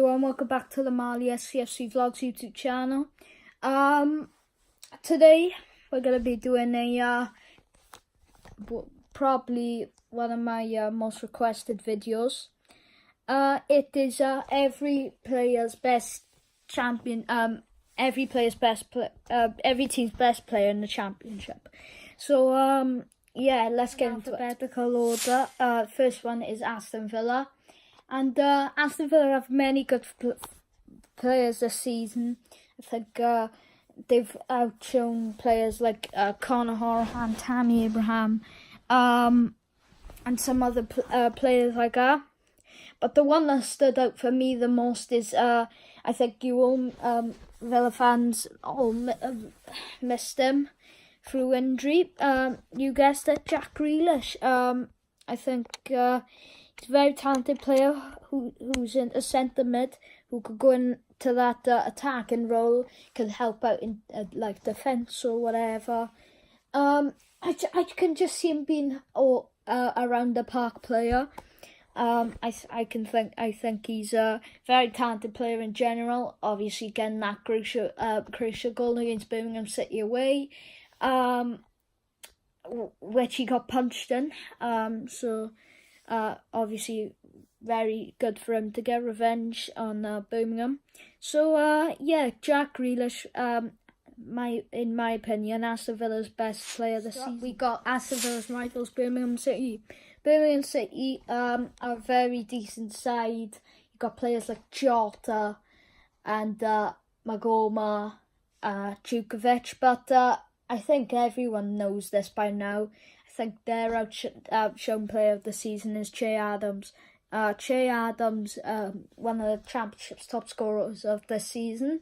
everyone, welcome back to the Marley SCFC Vlogs YouTube channel. Today we're going to be doing a probably one of my most requested videos. It is every team's best player in the championship. So yeah, let's get into alphabetical order. First one is Aston Villa. And Aston Villa have many good players this season. I think they've outshone players like Conor Hourihane, Tammy Abraham, and some other players like that. But the one that stood out for me the most is, I think you all Villa fans all missed him through injury. You guessed it, Jack Grealish. I think he's a very talented player who's in a centre mid, who could go into that attacking role, could help out in like defence or whatever. I can just see him being around the park player. I think he's a very talented player in general. Obviously, getting that crucial goal against Birmingham City away, which he got punched in. Obviously very good for him to get revenge on Birmingham. So yeah, Jack Grealish, in my opinion, Aston Villa's best player this season. We got Aston Villa's rivals, Birmingham City. Birmingham City are a very decent side. You've got players like Jota and Magoma, Djukovic, but I think everyone knows this by now. I think their outshone player of the season is Che Adams. Che Adams, one of the championship's top scorers of this season.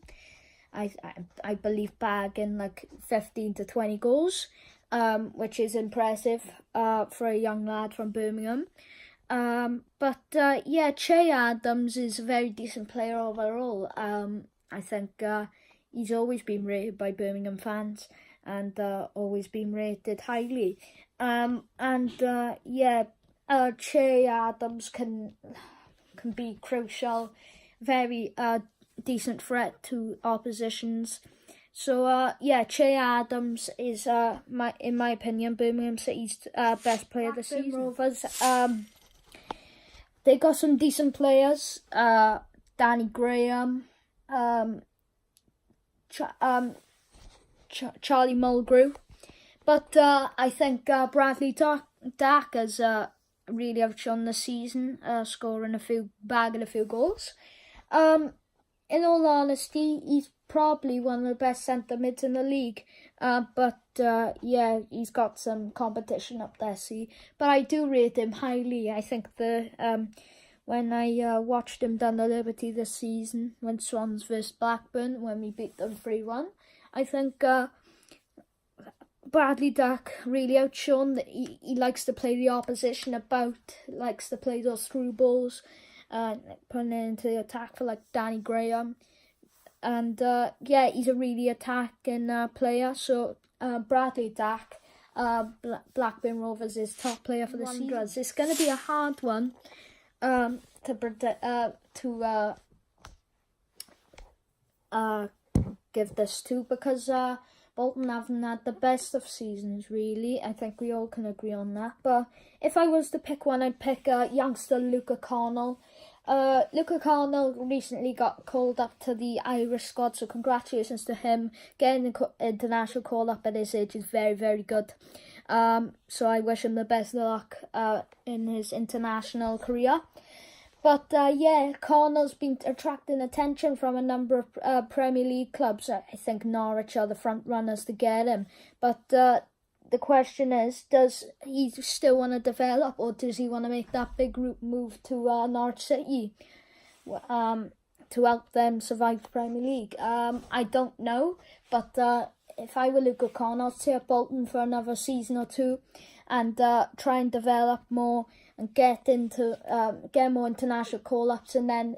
I believe bagging like 15 to 20 goals, which is impressive for a young lad from Birmingham. Yeah, Che Adams is a very decent player overall. I think he's always been rated by Birmingham fans and always been rated highly. Yeah, Che Adams can be crucial, very decent threat to oppositions. So yeah, Che Adams is in my opinion, Birmingham City's best player this season. Rovers, they got some decent players. Danny Graham, Charlie Mulgrew. But I think Bradley Dack has really outshone the season, scoring bagging a few goals. In all honesty, he's probably one of the best centre mids in the league. Yeah, he's got some competition up there, but I do rate him highly. I think when I watched him down the Liberty this season, when Swans vs Blackburn, when we beat them 3-1, I think Bradley Dack really outshone that he likes to play the opposition about, likes to play those through balls, putting it into the attack for like Danny Graham. And yeah, he's a really attacking player. So Bradley Dack, Blackburn Rovers is top player for the season. It's going to be a hard one to give this to, because Bolton haven't had the best of seasons, really. I think we all can agree on that. But if I was to pick one, I'd pick youngster Luca Connell. Luca Connell recently got called up to the Irish squad, so congratulations to him. Getting an international call up at his age is very, very good. So I wish him the best of luck in his international career. But yeah, Connell's been attracting attention from a number of Premier League clubs. I think Norwich are the front runners to get him. But the question is, does he still want to develop, or does he want to make that big move to Norwich City to help them survive the Premier League? I don't know, but if I were Luca Connell, I'd stay at Bolton for another season or two and try and develop more and get more international call-ups, and then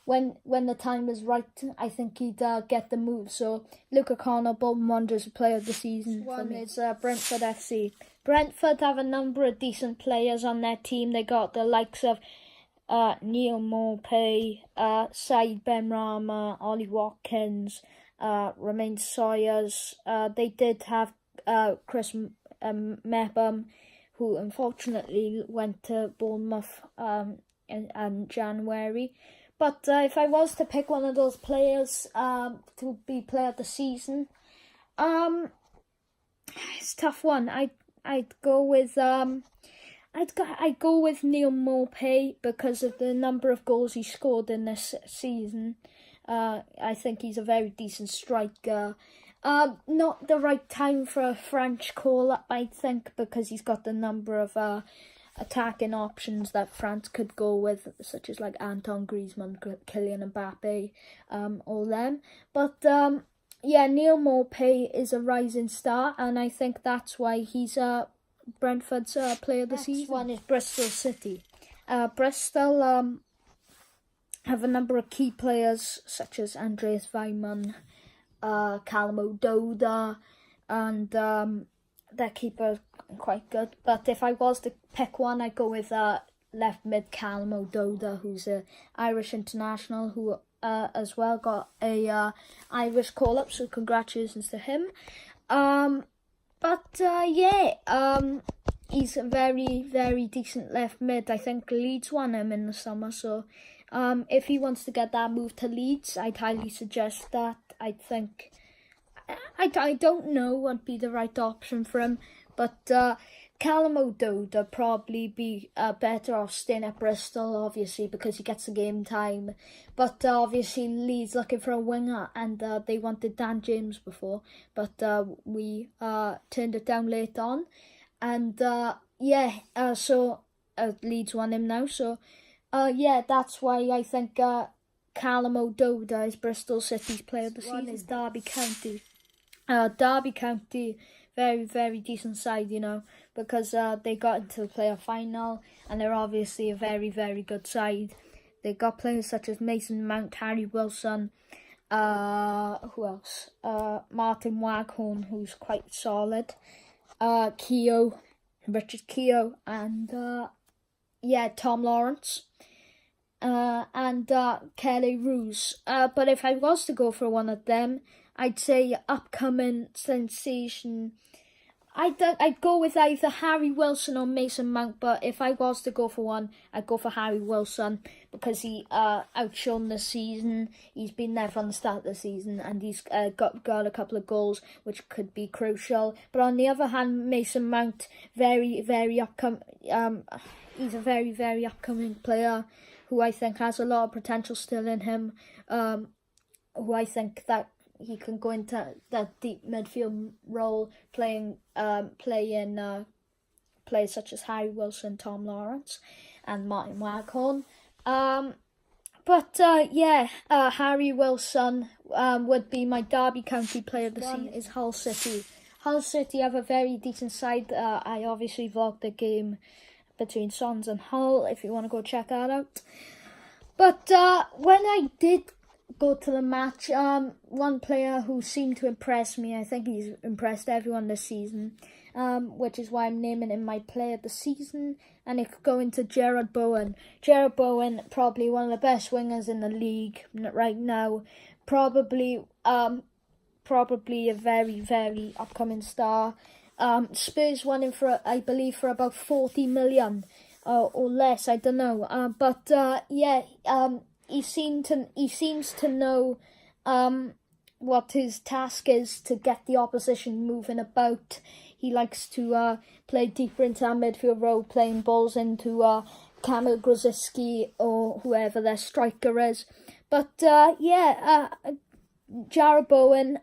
when the time is right, I think he'd get the move. So Luca Connell, Bolton Wanderers, player of the season. One is Brentford FC. Brentford have a number of decent players on their team. They got the likes of Neil Maupay, Said Benrahma, Ollie Watkins, Romain Sawyers. They did have Chris Mepham, who unfortunately went to Bournemouth in January. But if I was to pick one of those players to be player of the season, it's a tough one. I'd go with I'd go with Neil Maupay because of the number of goals he scored in this season. I think he's a very decent striker. Not the right time for a French call-up, I think, because he's got the number of attacking options that France could go with, such as like Antoine Griezmann, Kylian Mbappe, all them. But yeah, Neil Maupay is a rising star, and I think that's why he's Brentford's player of the season. Next one is Bristol City. Bristol have a number of key players such as Andreas Weimann, Callum O'Dowda, and their keeper quite good. But if I was to pick one, I'd go with left mid Callum O'Dowda, who's an Irish international who as well got a Irish call-up, so congratulations to him. He's a very, very decent left mid. I think Leeds won him in the summer, so if he wants to get that move to Leeds, I'd highly suggest that. I think I don't know what would be the right option for him, but Callum O'Dowda probably be better off staying at Bristol, obviously, because he gets the game time. But obviously Leeds looking for a winger, and they wanted Dan James before, but we turned it down late on. And so Leeds won him now. So that's why I think Callum O'Dowda is Bristol City's player of the season. One is Derby County. Derby County, very, very decent side, you know, because they got into the playoff final, and they're obviously a very, very good side. They got players such as Mason Mount, Harry Wilson, who else? Martin Waghorn, who's quite solid. Richard Keogh, and Tom Lawrence, and Kelly Roos. But if I was to go for one of them, I'd say upcoming sensation. I'd go with either Harry Wilson or Mason Mount, but if I was to go for one, I'd go for Harry Wilson because he outshone this season. He's been there from the start of the season, and he's got a couple of goals which could be crucial. But on the other hand, Mason Mount, very, very upcoming. He's a very, very upcoming player who I think has a lot of potential still in him. Who I think that he can go into that deep midfield role, playing players such as Harry Wilson, Tom Lawrence, and Martin Waghorn. Harry Wilson would be my Derby County player of the season. Is Hull City. Hull City have a very decent side. I obviously vlogged the game between Swans and Hull, if you want to go check that out. But when I did go to the match, one player who seemed to impress me, I think he's impressed everyone this season, which is why I'm naming him my player of the season, and it could go into Jarrod Bowen. Jarrod Bowen, probably one of the best wingers in the league right now, probably a very, very upcoming star. Spurs won him for, I believe, for about 40 million or less, I don't know, he seems to know what his task is to get the opposition moving about. He likes to play deeper into our midfield role, playing balls into Kamil Grosicki or whoever their striker is. But Jarrod Bowen,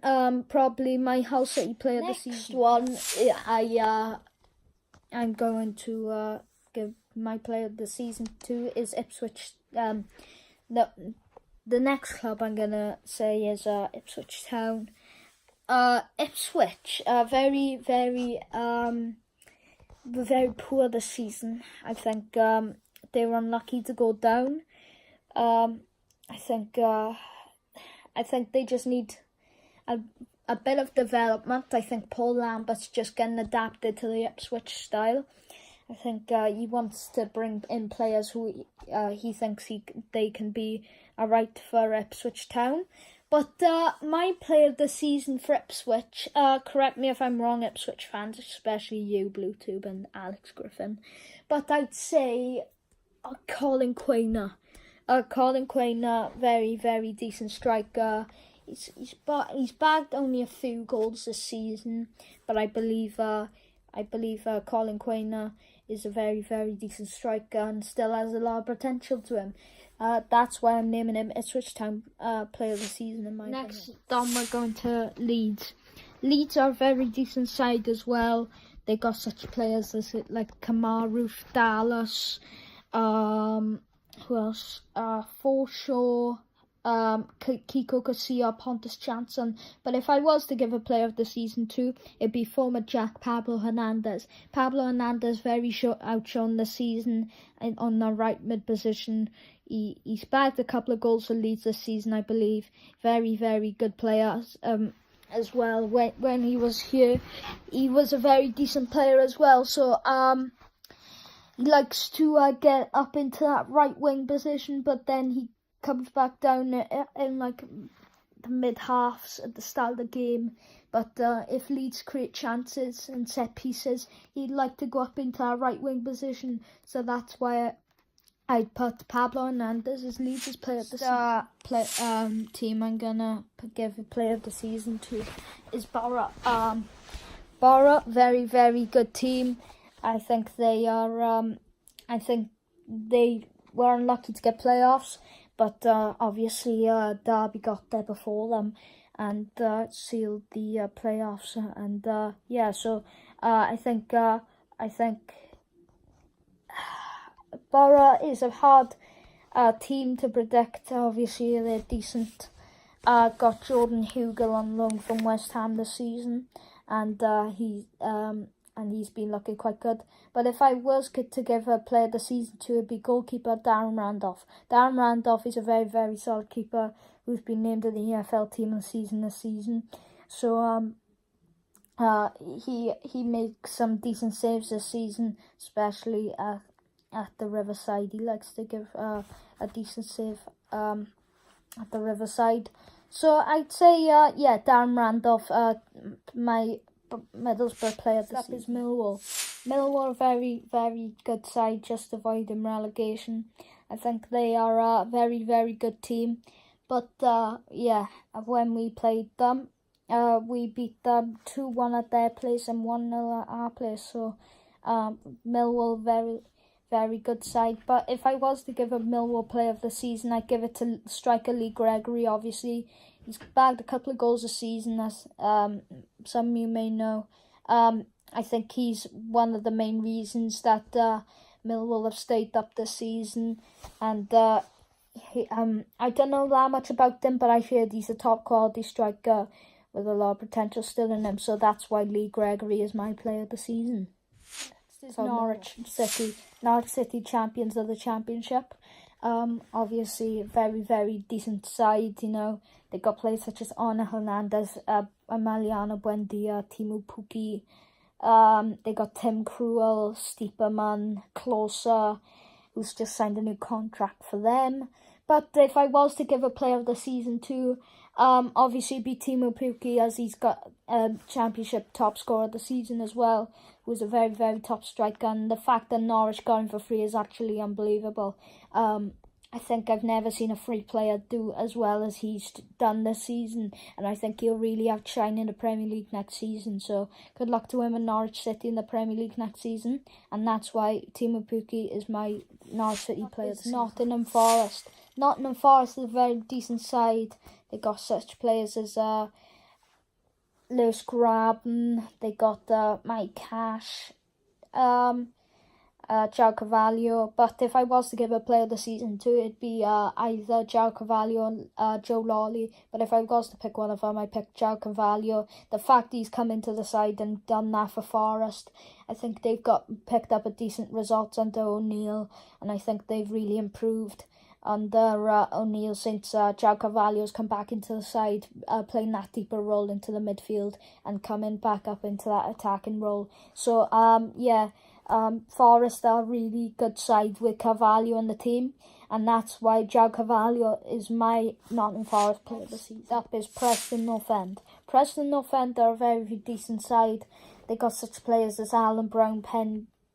probably my Hull City player of the season. Next one, I'm going to give my player of the season to is Ipswich. The next club I'm gonna say is Ipswich Town. Ipswich very, very poor this season. I think they were unlucky to go down. I think they just need a bit of development. I think Paul Lambert's just getting adapted to the Ipswich style. I think he wants to bring in players who he thinks they can be right for Ipswich Town. But my player of the season for Ipswich, correct me if I'm wrong, Ipswich fans, especially you, BlueTube and Alex Griffin, but I'd say Colin Quainer. Colin Quainer, very, very decent striker. He's bagged only a few goals this season, but I believe Colin Quainer is a very, very decent striker and still has a lot of potential to him. That's why I'm naming him Ipswich Town Player of the Season in my opinion. Next down we're going to Leeds. Leeds are a very decent side as well. They got such players as like Kamaru Dallas, who else? Forshaw, Kiko Casilla, Pontus Jansson. But if I was to give a player of the season to, it'd be former Jack Pablo Hernandez. Pablo Hernandez very outshone this season on the right mid position. He's bagged a couple of goals for Leeds this season, I believe. Very, very good player as well. When he was here, he was a very decent player as well. So he likes to get up into that right wing position, but then he comes back down in like the mid halves at the start of the game. But if Leeds create chances and set pieces, he'd like to go up into that right wing position. So that's why I'd put Pablo Hernandez as Leeds' player of the season. Team I'm gonna give a player of the season to is Borough. Borough, very, very good team. I think they are. I think they were unlucky to get playoffs, but obviously Derby got there before them and sealed the playoffs. And so I think Borough is a hard team to predict. Obviously they're decent. Got Jordan Hugill on loan from West Ham this season, and he's been looking quite good. But if I was to give a player of the season to, it'd be goalkeeper Darren Randolph. Darren Randolph is a very, very solid keeper who's been named to the EFL team of the season this season. So he makes some decent saves this season, especially at the Riverside. He likes to give a decent save at the Riverside. So I'd say Darren Randolph, my Middlesbrough player this is Millwall. Millwall, very, very good side, just avoiding relegation. I think they are a very, very good team. But when we played them, we beat them 2-1 at their place and 1-0 at our place. So Millwall, very, very good side. But if I was to give a Millwall player of the season, I'd give it to striker Lee Gregory. Obviously, he's bagged a couple of goals a season, as some of you may know. I think he's one of the main reasons that Millwall have stayed up this season. And I don't know that much about him, but I heard he's a top quality striker with a lot of potential still in him. So that's why Lee Gregory is my player of the season. So Norwich City, champions of the Championship. Obviously, very, very decent side. You know, they got players such as Ana Hernandez, Emiliano Buendia, Timu Puki. They got Tim Krul, Stiepermann, Klose, who's just signed a new contract for them. But if I was to give a player of the season to, obviously it'd be Timu Puki, as he's got Championship top scorer of the season as well, who's a very, very top striker. And the fact that Norwich got him for free is actually unbelievable. I think I've never seen a free player do as well as he's done this season, and I think he'll really outshine in the Premier League next season. So good luck to him and Norwich City in the Premier League next season, and that's why Timu Puki is my Norwich City player. Nottingham Forest. Nottingham Forest is a very decent side. They got such players as Lewis Graben. They got Mike Cash, João Carvalho. But if I was to give a player of the season to, it'd be either João Carvalho or Joe Lawley. But if I was to pick one of them, I'd pick João Carvalho. The fact he's come into the side and done that for Forest, I think they've picked up a decent result under O'Neill, and I think they've really improved under O'Neill since João Carvalho's come back into the side, playing that deeper role into the midfield and coming back up into that attacking role. So Forest are a really good side with Carvalho on the team, and that's why João Carvalho is my Nottingham Forest player this season. Up is Preston North End. Preston North End are a very decent side. They got such players as Alan Brown,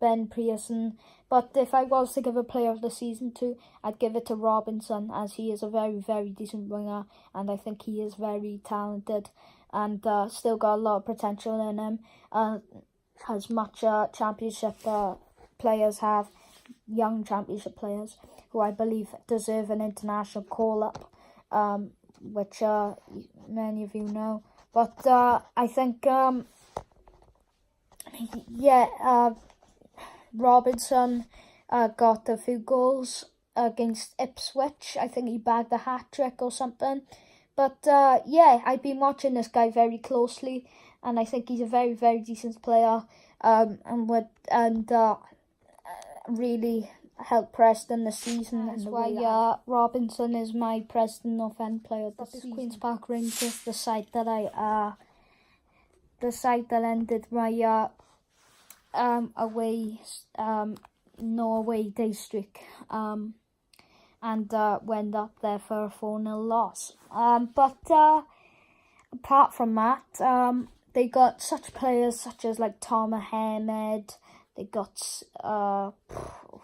Ben Pearson. But if I was to give a player of the season to, I'd give it to Robinson, as he is a very decent winger, and I think he is very talented and still got a lot of potential in him. As much championship players have, young championship players who I believe deserve an international call-up, which many of you know. But I think, Robinson got a few goals against Ipswich. I think he bagged a hat-trick or something. But I've been watching this guy very closely, and I think he's a very decent player, and really helped Preston this season. That's why Robinson is my Preston North End player this season. Queens Park Rangers, the side that ended my no away day streak, and went up there for a 4-0 loss. But apart from that, they got such players such as like Tom Ahmed. They got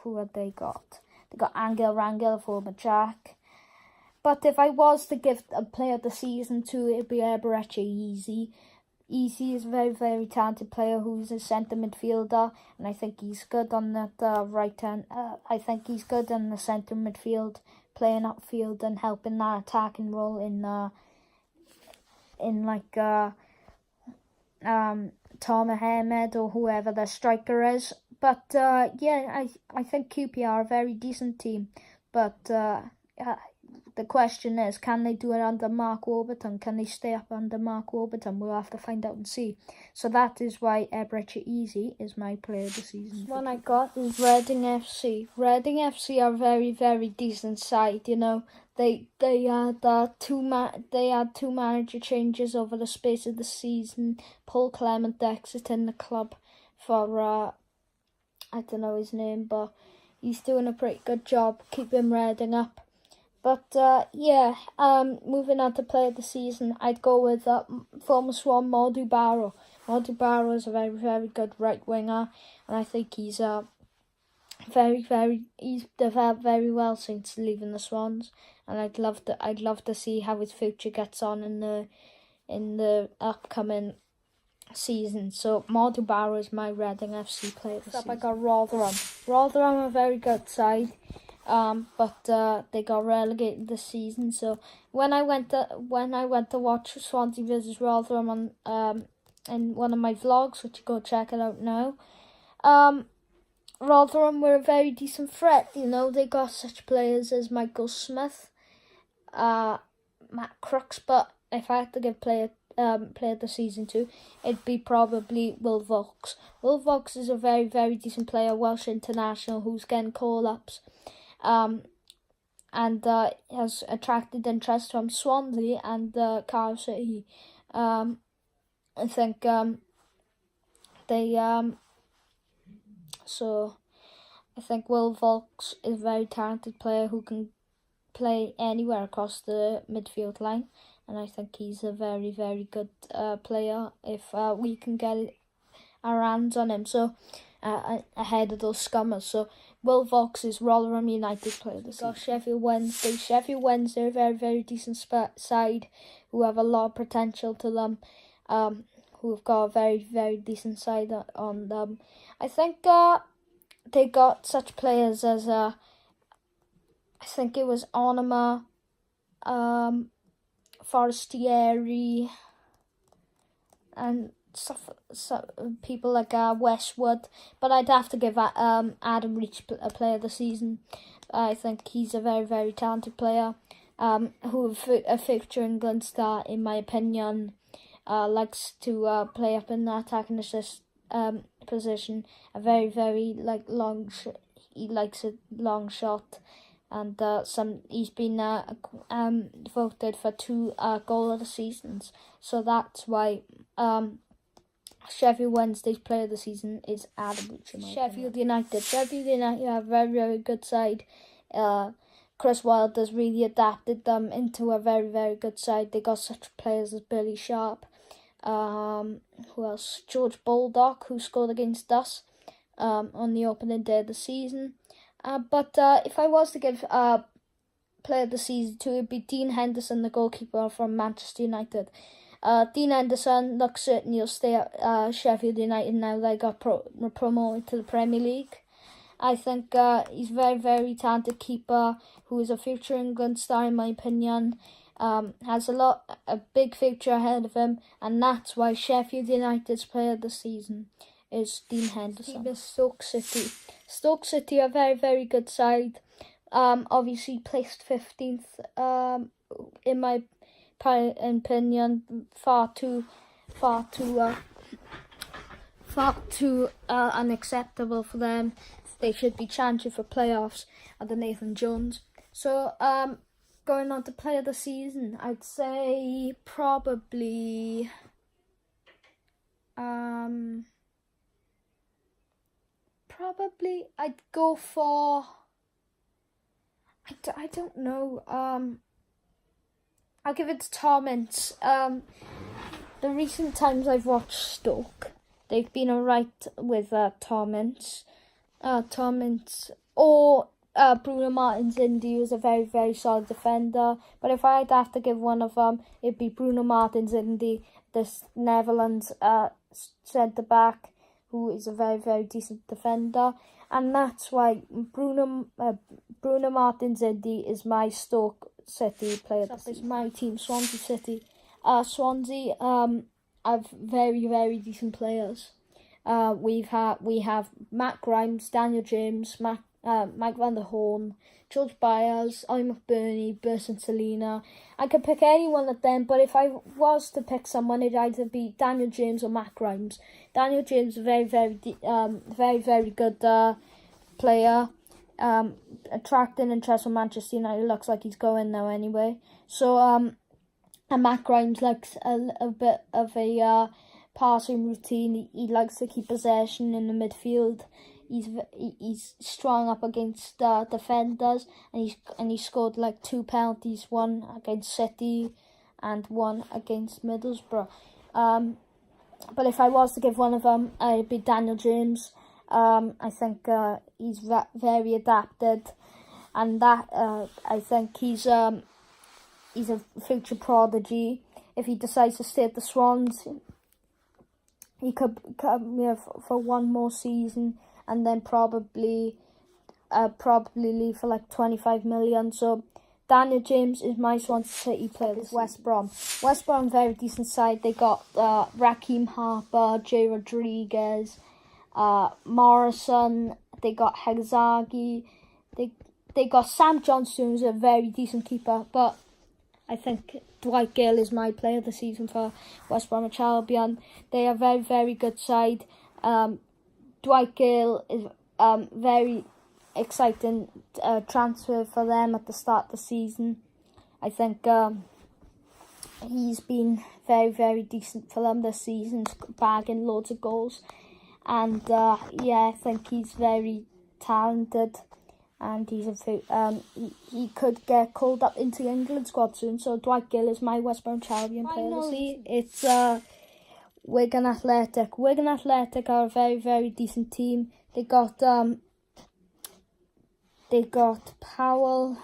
who had they got? They got Angel Rangel, former Jack. But if I was to give a player of the season to, it'd be Eberechi Eze. Eze is a very talented player who's a centre midfielder, and I think he's good on that right hand. I think he's good in the centre midfield, playing upfield and helping that attacking role in like Tom Ahmed or whoever the striker is. But I think QPR are a very decent team. But the question is, can they do it under Mark Warburton? Can they stay up under Mark Warburton? We'll have to find out and see. So that is why Eberechi Eze is my player of the season. One I got is Reading FC. Reading FC are a very decent side. You know, they had two manager changes over the space of the season. Paul Clement exiting the club for I don't know his name, but he's doing a pretty good job keeping Reading up. But moving on to player of the season, I'd go with former Swan Modu Barrow. Modu Barrow is a very good right winger, and I think he's he's developed very well since leaving the Swans, and I'd love to see how his future gets on in the upcoming season. So Modu Barrow is my Reading FC player of the season. I got Rotherham. Rotherham are a very good side. But they got relegated this season. So when I went to watch Swansea versus Rotherham on in one of my vlogs, which you go check it out now, Rotherham were a very decent threat. You know, they got such players as Michael Smith, Matt Crooks. But if I had to give player of the season to, it'd be probably Will Vaulks. Will Vaulks is a very decent player, Welsh international, who's getting call-ups. And has attracted interest from Swansea and Cardiff City. I think I think Will Vaulks is a very talented player who can play anywhere across the midfield line, and I think he's a very good player if we can get our hands on him. So ahead of those scummers. So Will Vaulks is Rotherham United player of the season. Sheffield Wednesday. Sheffield Wednesday are a very decent side who have a lot of potential to them. Who have got a very decent side on them. I think they got such players as I think it was Onoma, Forestieri, and people like Westwood, but I'd have to give Adam Reach a player of the season. I think he's a very talented player, who a future England star in my opinion. Likes to play up in the attacking assist position. A very like long. He likes a long shot, and he's been voted for 2 goal of the seasons. So that's why I Sheffield Wednesday's player of the season is Adam Reach. Sheffield United. Sheffield United have a very, very good side. Chris Wilder's really adapted them into a very, very good side. They got such players as Billy Sharp. Who else? George Baldock, who scored against us on the opening day of the season. But if I was to give player of the season to, it'd be Dean Henderson, the goalkeeper from Manchester United. Dean Henderson looks certain he'll stay at Sheffield United now they got promoted to the Premier League. I think he's a very, very talented keeper who is a future England star in my opinion. Has a big future ahead of him, and that's why Sheffield United's player of the season is Dean Henderson. Stoke City. Stoke City are a very, very good side. Obviously placed 15th. In my opinion, far too unacceptable for them. They should be challenging for playoffs under Nathan Jones. So going on to player of the season, I'd say probably I'd go for I don't know. I'll give it to Tom Ince. The recent times I've watched Stoke, they've been alright with Tom Ince. Or Bruno Martins Indy was a very, very solid defender. But if I'd have to give one of them, it'd be Bruno Martins Indy, this Netherlands centre back, who is a very, very decent defender. And that's why Bruno Martins Indy is my Stoke City player. That is my team, Swansea City. Swansea have very, very decent players. We have Matt Grimes, Daniel James, Mike van der Horn, George Byers, Ollie McBurney, Burson Salina. I could pick any one of them, but if I was to pick someone, it'd either be Daniel James or Matt Grimes. Daniel James is a very, very good player. Attracting interest from Manchester United. Looks like he's going now anyway. So and Matt Grimes likes a bit of a passing routine. He likes to keep possession in the midfield. He's strong up against defenders, and he scored like 2 penalties, one against City and one against Middlesbrough. But if I was to give one of them, it'd be Daniel James. I think he's very adapted, and that I think he's a future prodigy. If he decides to stay at the Swans, he could come here for one more season and then probably leave for like 25 million. So Daniel James is my Swansea City player. West Brom. West Brom, very decent side. They got Raheem Harper, Jay Rodriguez, Morrison. They got Hezagi. They got Sam Johnstone, who's a very decent keeper. But I think Dwight Gale is my player of the season for West Bromwich Albion. They are a very, very good side. Dwight Gale is very exciting transfer for them at the start of the season. I think he's been very, very decent for them this season, bagging loads of goals. And I think he's very talented, and he's he could get called up into the England squad soon. So Dwight Gill is my West Bromwich Albion player. Finally, it's Wigan Athletic. Wigan Athletic are a very, very decent team. They got Powell.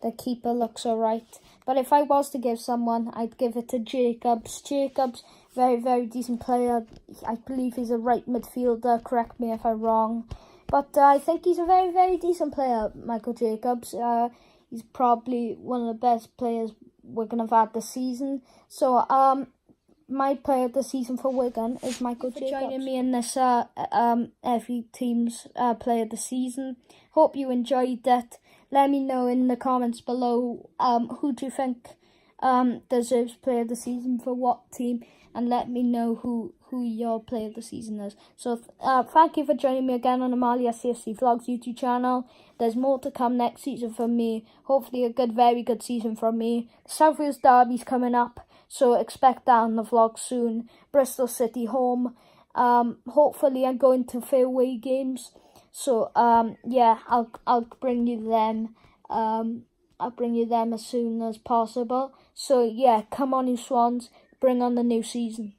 The keeper looks alright. But if I was to give someone, I'd give it to Jacobs. Jacobs, very, very decent player. I believe he's a right midfielder. Correct me if I'm wrong. But I think he's a very, very decent player, Michael Jacobs. He's probably one of the best players Wigan have had this season. So my player of the season for Wigan is Michael Jacobs. Joining me in this every team's player of the season. Hope you enjoyed it. Let me know in the comments below who do you think deserves player of the season for what team, and let me know who your player of the season is. So thank you for joining me again on Amalia CFC Vlogs YouTube channel. There's more to come next season from me. Hopefully a very good season from me. South Wales Derby's coming up, So expect that on the vlog soon. Bristol City home. Hopefully I'm going to fairway games. So yeah, I'll bring you them. I'll bring you them as soon as possible. So yeah, come on you Swans, bring on the new season.